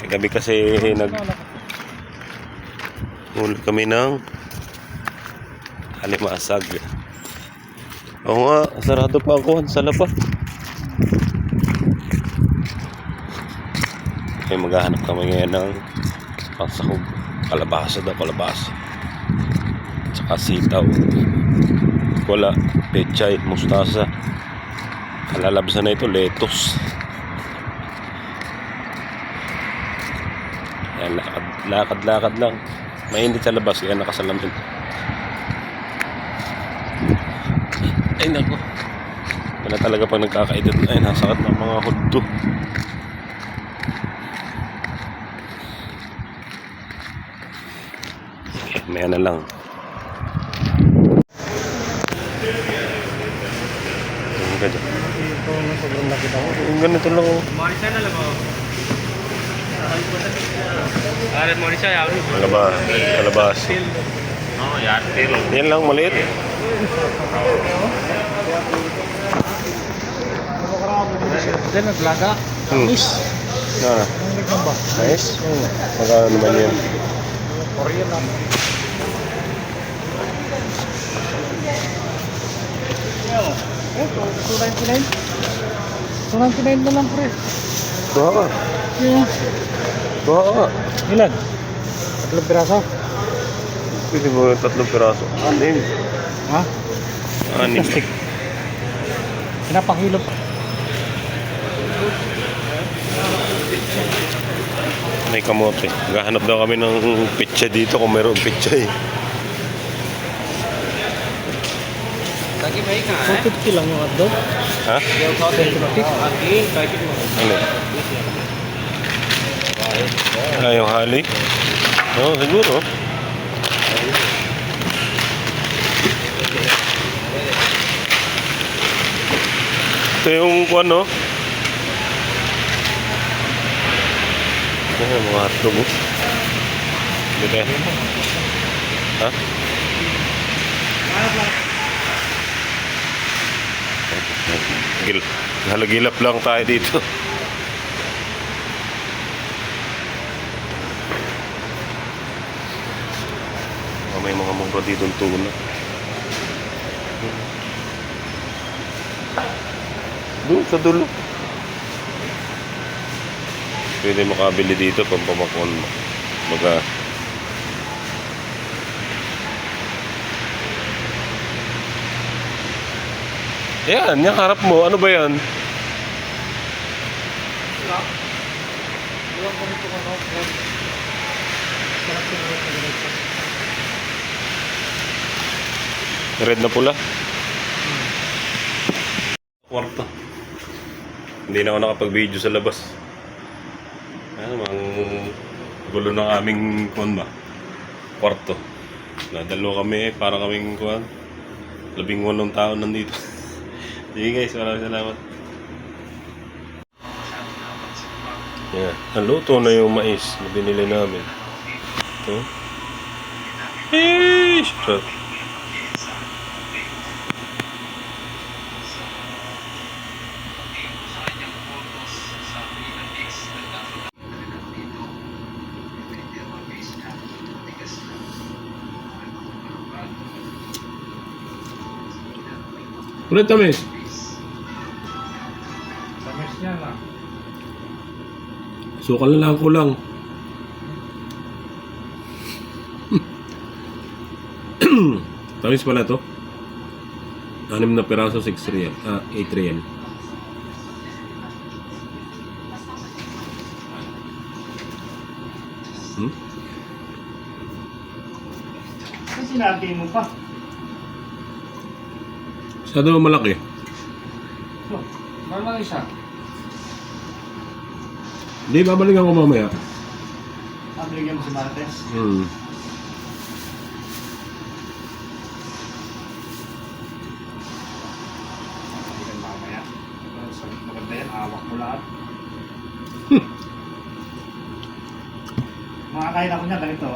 Gabi kasi huli kami ng alimasag. Oo nga, sarado pa ako. Sala pa. May maghahanap kami ngayon ng pangsahog. Kalabasa daw, kalabasa. Tsaka sitaw. Wala, pechay, mustasa. Kalalabsan na ito, lettuce. Yan, lakad lang. Mainit sa labas, kaya nakasalamin. Ay nako. Wala talaga pag nagkakaedad. Ay, nasakit ng mga huddo. May ano lang. Ang ganito lang oh. Marisa na lang oh. Marisa yaw ni. Kalabas. Oh, yaar til. Yan lang maliit. Then naglaga. Miss. Na. Nice. Magkano naman yan? Korean lang. Ito, 299. 299 na lang pre. Tuha ka. Yeah. Tuha ka. Ilan? 3 piraso. Pwede mo yung 3 piraso. Anim. Ha? Anim. Plastic. Pinapakilo pa. May kamote. Gahanap daw kami ng pitsa dito kung mayroong pitsa eh. Lagi baik kan? 450 lang yung hotdog. Ha? Yang kau lagi baik itu. Ano? Ah, yung hali? Oo, siguro. Ito yung ano? Ano yung mga hotdog oh? Dito ha? Halagilap lang tayo dito. May mga mura dito ng tuna. Doon sa dulo. Pwede makabili dito pag pamakon mo. Baga yan, yung harap mo. Ano ba yan? Red na pula. Kwarto. Hindi na ako nakapag-video sa labas. Ano, ang gulo ng aming kwarto. Nadalo kami, parang kaming 18 tao nandito. Sige guys, maraming salamat. Yeah. Naluto na yung mais na binili namin. Ito. Eesh! Ulit tamis. Tamis niya lang. Sukal na lang ko lang. Tamis pala to. 6 na piraso, 6 real. 8 real. Kasi sinabi mo pa. Masyado malaki. Oh, normal isa. Hindi, babalikan ko mamaya. Pabigyan mo si Martes. Pabigyan mamaya. Maganda yan, awak mo lahat. Makakain ako niya ganito.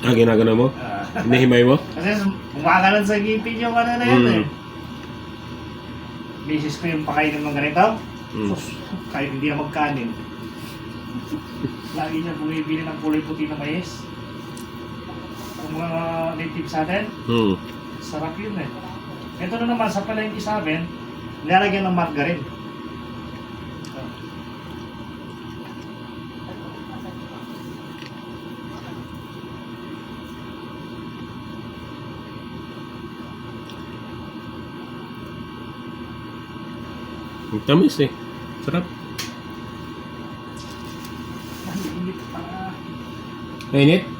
Ah, ginagana mo? Hinihimay mo? Kasi umakalan sa ngipin yung ano na yun eh. Misis ko yung pakainin ng ganito. Sus, kahit hindi na magkanin. Lagi niya bumibili ng kulay puti na mais. Yung mga native sa atin, sarap yun eh. Ito na naman sa palengke sa amin, nilalagyan ng margarine. Ang tamis eh. Sarap. Ang init pa. Mainit?